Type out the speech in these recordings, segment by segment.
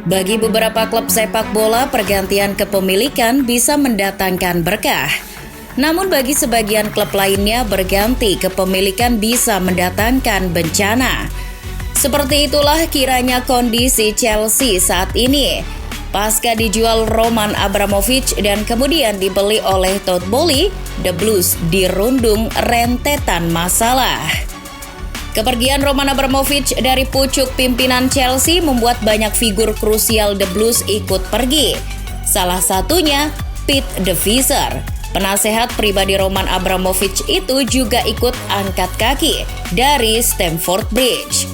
Bagi beberapa klub sepak bola, pergantian kepemilikan bisa mendatangkan berkah. Namun bagi sebagian klub lainnya, berganti kepemilikan bisa mendatangkan bencana. Seperti itulah kiranya kondisi Chelsea saat ini. Pasca dijual Roman Abramovich dan kemudian dibeli oleh Todd Boehly, The Blues dirundung rentetan masalah. Kepergian Roman Abramovich dari pucuk pimpinan Chelsea membuat banyak figur krusial The Blues ikut pergi. Salah satunya Pete de Visser. Penasehat pribadi Roman Abramovich itu juga ikut angkat kaki dari Stamford Bridge.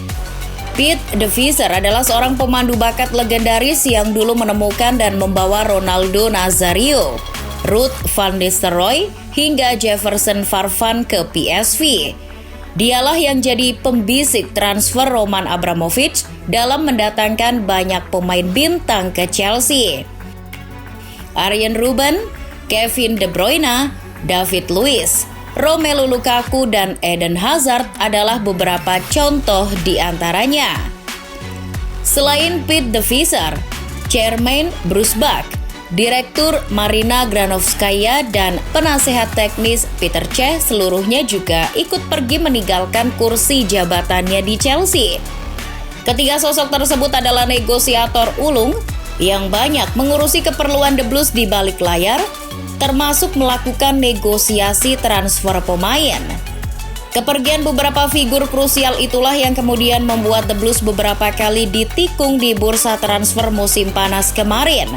Pete de Visser adalah seorang pemandu bakat legendaris yang dulu menemukan dan membawa Ronaldo Nazario, Ruud van Nistelrooy, hingga Jefferson Farfan ke PSV. Dialah yang jadi pembisik transfer Roman Abramovich dalam mendatangkan banyak pemain bintang ke Chelsea. Arjen Robben, Kevin De Bruyne, David Luiz, Romelu Lukaku, dan Eden Hazard adalah beberapa contoh di antaranya. Selain Pete de Visser, Chairman Bruce Buck, Direktur Marina Granovskaya, dan penasehat teknis Peter Cech seluruhnya juga ikut pergi meninggalkan kursi jabatannya di Chelsea. Ketiga sosok tersebut adalah negosiator ulung yang banyak mengurusi keperluan The Blues di balik layar, termasuk melakukan negosiasi transfer pemain. Kepergian beberapa figur krusial itulah yang kemudian membuat The Blues beberapa kali ditikung di bursa transfer musim panas kemarin.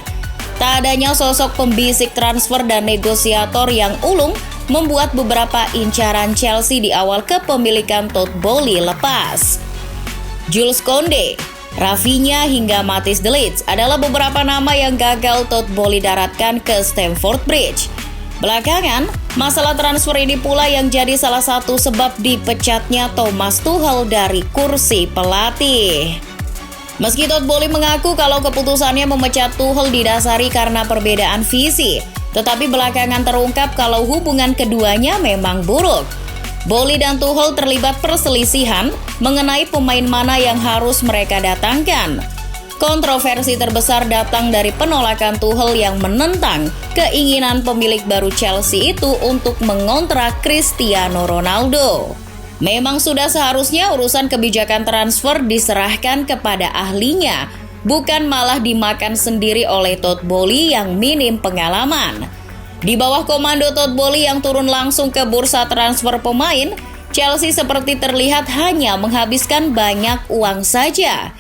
Tak adanya sosok pembisik transfer dan negosiator yang ulung membuat beberapa incaran Chelsea di awal kepemilikan Todd Boehly lepas. Jules Koundé, Rafinha, hingga Matthijs de Ligt adalah beberapa nama yang gagal Todd Boehly daratkan ke Stamford Bridge. Belakangan, masalah transfer ini pula yang jadi salah satu sebab dipecatnya Thomas Tuchel dari kursi pelatih. Meski Todd Boehly mengaku kalau keputusannya memecat Tuchel didasari karena perbedaan visi, tetapi belakangan terungkap kalau hubungan keduanya memang buruk. Boehly dan Tuchel terlibat perselisihan mengenai pemain mana yang harus mereka datangkan. Kontroversi terbesar datang dari penolakan Tuchel yang menentang keinginan pemilik baru Chelsea itu untuk mengontrak Cristiano Ronaldo. Memang sudah seharusnya urusan kebijakan transfer diserahkan kepada ahlinya, bukan malah dimakan sendiri oleh Todd Boehly yang minim pengalaman. Di bawah komando Todd Boehly yang turun langsung ke bursa transfer pemain, Chelsea seperti terlihat hanya menghabiskan banyak uang saja.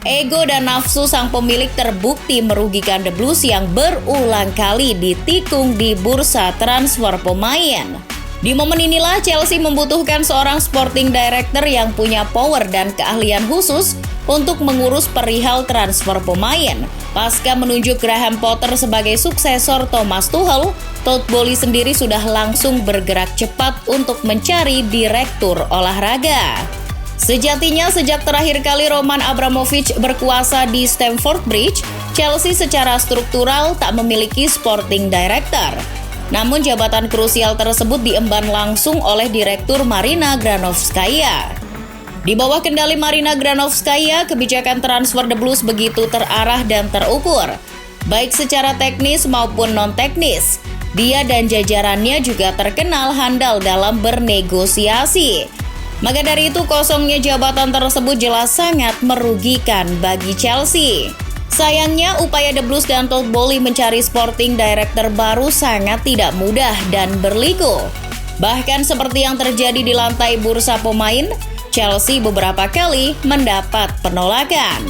Ego dan nafsu sang pemilik terbukti merugikan The Blues yang berulang kali ditikung di bursa transfer pemain. Di momen inilah Chelsea membutuhkan seorang sporting director yang punya power dan keahlian khusus untuk mengurus perihal transfer pemain. Pasca menunjuk Graham Potter sebagai suksesor Thomas Tuchel, Todd Boehly sendiri sudah langsung bergerak cepat untuk mencari direktur olahraga. Sejatinya sejak terakhir kali Roman Abramovich berkuasa di Stamford Bridge, Chelsea secara struktural tak memiliki sporting director. Namun jabatan krusial tersebut diemban langsung oleh Direktur Marina Granovskaya. Di bawah kendali Marina Granovskaya, kebijakan transfer The Blues begitu terarah dan terukur, baik secara teknis maupun non-teknis. Dia dan jajarannya juga terkenal handal dalam bernegosiasi. Maka dari itu kosongnya jabatan tersebut jelas sangat merugikan bagi Chelsea. Sayangnya, upaya The Blues dan Todd Boehly mencari sporting director baru sangat tidak mudah dan berliku. Bahkan seperti yang terjadi di lantai bursa pemain, Chelsea beberapa kali mendapat penolakan.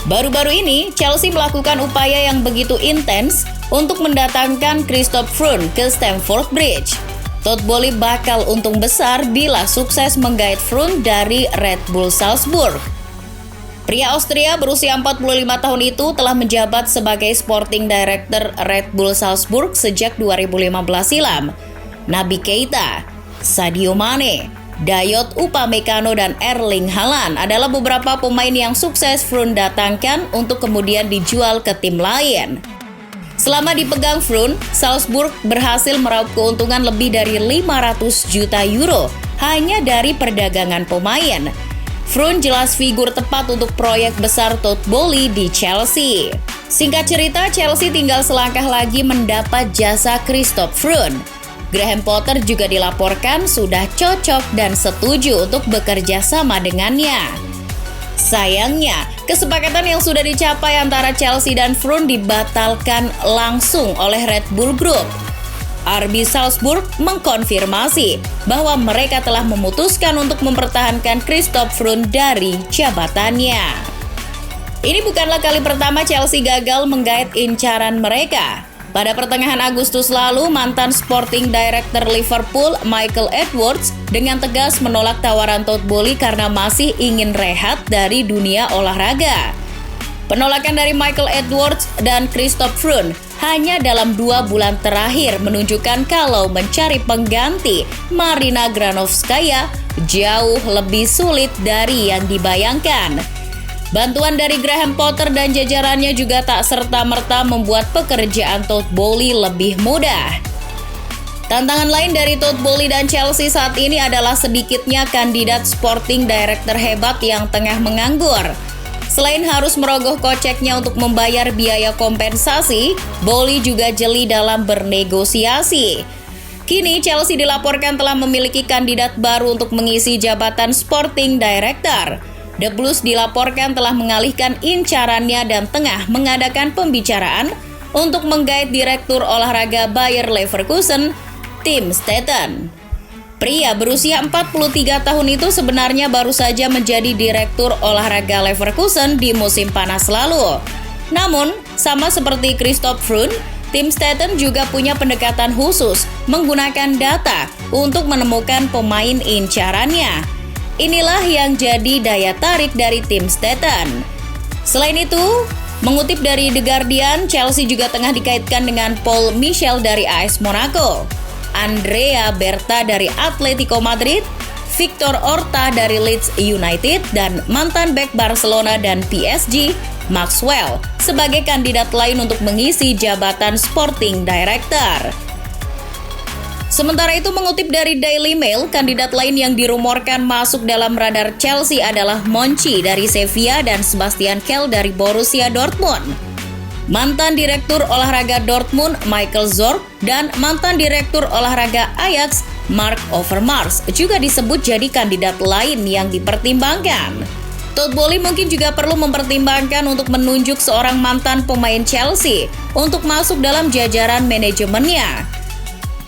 Baru-baru ini, Chelsea melakukan upaya yang begitu intens untuk mendatangkan Christoph Froome ke Stamford Bridge. Todd Boehly bakal untung besar bila sukses menggait Froome dari Red Bull Salzburg. Pria Austria berusia 45 tahun itu telah menjabat sebagai sporting director Red Bull Salzburg sejak 2015 silam. Naby Keita, Sadio Mane, Dayot Upamecano, dan Erling Haaland adalah beberapa pemain yang sukses Froome datangkan untuk kemudian dijual ke tim lain. Selama dipegang Froome, Salzburg berhasil meraup keuntungan lebih dari 500 juta euro hanya dari perdagangan pemain. Froome jelas figur tepat untuk proyek besar Todd Boehly di Chelsea. Singkat cerita, Chelsea tinggal selangkah lagi mendapat jasa Christoph Froome. Graham Potter juga dilaporkan sudah cocok dan setuju untuk bekerja sama dengannya. Sayangnya, kesepakatan yang sudah dicapai antara Chelsea dan Froome dibatalkan langsung oleh Red Bull Group. RB Salzburg mengkonfirmasi bahwa mereka telah memutuskan untuk mempertahankan Christoph Froome dari jabatannya. Ini bukanlah kali pertama Chelsea gagal menggait incaran mereka. Pada pertengahan Agustus lalu, mantan Sporting Director Liverpool, Michael Edwards, dengan tegas menolak tawaran Todd Boehly karena masih ingin rehat dari dunia olahraga. Penolakan dari Michael Edwards dan Christoph Froome hanya dalam 2 bulan terakhir menunjukkan kalau mencari pengganti Marina Granovskaya jauh lebih sulit dari yang dibayangkan. Bantuan dari Graham Potter dan jajarannya juga tak serta-merta membuat pekerjaan Todd Boehly lebih mudah. Tantangan lain dari Todd Boehly dan Chelsea saat ini adalah sedikitnya kandidat Sporting Director hebat yang tengah menganggur. Selain harus merogoh koceknya untuk membayar biaya kompensasi, Boehly juga jeli dalam bernegosiasi. Kini Chelsea dilaporkan telah memiliki kandidat baru untuk mengisi jabatan Sporting Director. The Blues dilaporkan telah mengalihkan incarannya dan tengah mengadakan pembicaraan untuk menggait Direktur Olahraga Bayer Leverkusen, Tim Stetten. Pria berusia 43 tahun itu sebenarnya baru saja menjadi Direktur Olahraga Leverkusen di musim panas lalu. Namun, sama seperti Christoph Froome, Tim Stetten juga punya pendekatan khusus menggunakan data untuk menemukan pemain incarannya. Inilah yang jadi daya tarik dari Tim Stetten. Selain itu, mengutip dari The Guardian, Chelsea juga tengah dikaitkan dengan Paul Michel dari AS Monaco, Andrea Berta dari Atletico Madrid, Victor Orta dari Leeds United, dan mantan bek Barcelona dan PSG, Maxwell, sebagai kandidat lain untuk mengisi jabatan Sporting Director. Sementara itu, mengutip dari Daily Mail, kandidat lain yang dirumorkan masuk dalam radar Chelsea adalah Monchi dari Sevilla dan Sebastian Kehl dari Borussia Dortmund. Mantan Direktur Olahraga Dortmund, Michael Zorc, dan mantan Direktur Olahraga Ajax, Mark Overmars, juga disebut jadi kandidat lain yang dipertimbangkan. Todd Boehly mungkin juga perlu mempertimbangkan untuk menunjuk seorang mantan pemain Chelsea untuk masuk dalam jajaran manajemennya.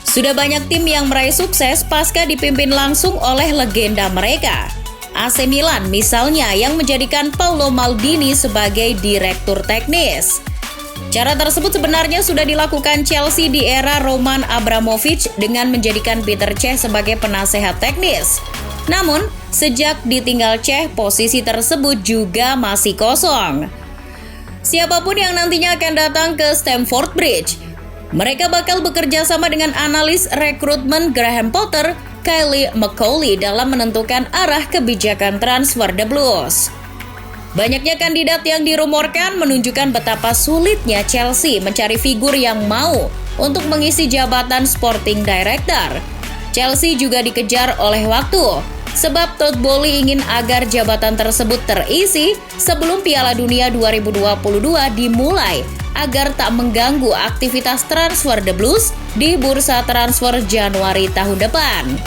Sudah banyak tim yang meraih sukses pasca dipimpin langsung oleh legenda mereka. AC Milan misalnya yang menjadikan Paolo Maldini sebagai direktur teknis. Cara tersebut sebenarnya sudah dilakukan Chelsea di era Roman Abramovich dengan menjadikan Peter Cech sebagai penasehat teknis. Namun, sejak ditinggal Cech, posisi tersebut juga masih kosong. Siapapun yang nantinya akan datang ke Stamford Bridge, mereka bakal bekerja sama dengan analis rekrutmen Graham Potter, Kylie McCauley dalam menentukan arah kebijakan transfer The Blues. Banyaknya kandidat yang dirumorkan menunjukkan betapa sulitnya Chelsea mencari figur yang mau untuk mengisi jabatan Sporting Director. Chelsea juga dikejar oleh waktu, sebab Todd Boehly ingin agar jabatan tersebut terisi sebelum Piala Dunia 2022 dimulai agar tak mengganggu aktivitas transfer The Blues di bursa transfer Januari tahun depan.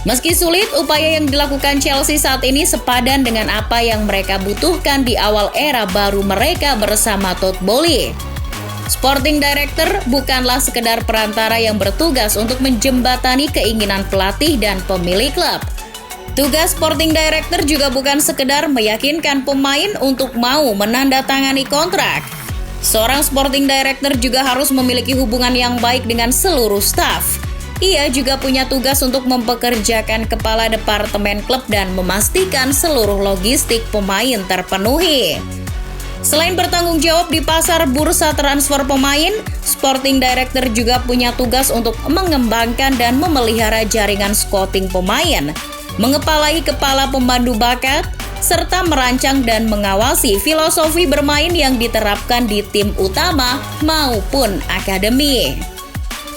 Meski sulit, upaya yang dilakukan Chelsea saat ini sepadan dengan apa yang mereka butuhkan di awal era baru mereka bersama Todd Boehly. Sporting Director bukanlah sekedar perantara yang bertugas untuk menjembatani keinginan pelatih dan pemilik klub. Tugas Sporting Director juga bukan sekedar meyakinkan pemain untuk mau menandatangani kontrak. Seorang Sporting Director juga harus memiliki hubungan yang baik dengan seluruh staf. Ia juga punya tugas untuk mempekerjakan kepala departemen klub dan memastikan seluruh logistik pemain terpenuhi. Selain bertanggung jawab di pasar bursa transfer pemain, Sporting Director juga punya tugas untuk mengembangkan dan memelihara jaringan scouting pemain, mengepalai kepala pemandu bakat, serta merancang dan mengawasi filosofi bermain yang diterapkan di tim utama maupun akademi.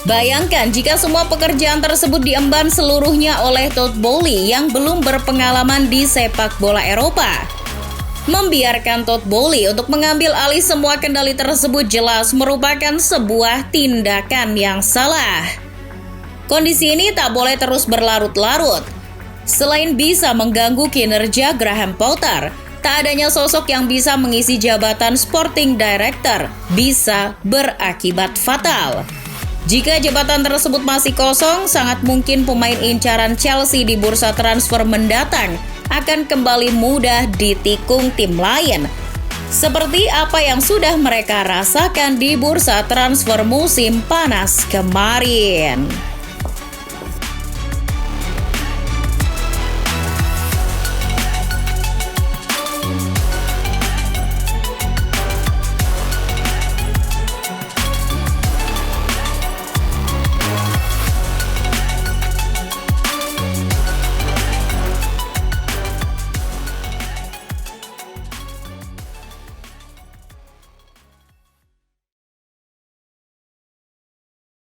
Bayangkan jika semua pekerjaan tersebut diemban seluruhnya oleh Todd Boehly yang belum berpengalaman di sepak bola Eropa. Membiarkan Todd Boehly untuk mengambil alih semua kendali tersebut jelas merupakan sebuah tindakan yang salah. Kondisi ini tak boleh terus berlarut-larut. Selain bisa mengganggu kinerja Graham Potter, tak adanya sosok yang bisa mengisi jabatan Sporting Director bisa berakibat fatal. Jika jabatan tersebut masih kosong, sangat mungkin pemain incaran Chelsea di bursa transfer mendatang akan kembali mudah ditikung tim lain. Seperti apa yang sudah mereka rasakan di bursa transfer musim panas kemarin.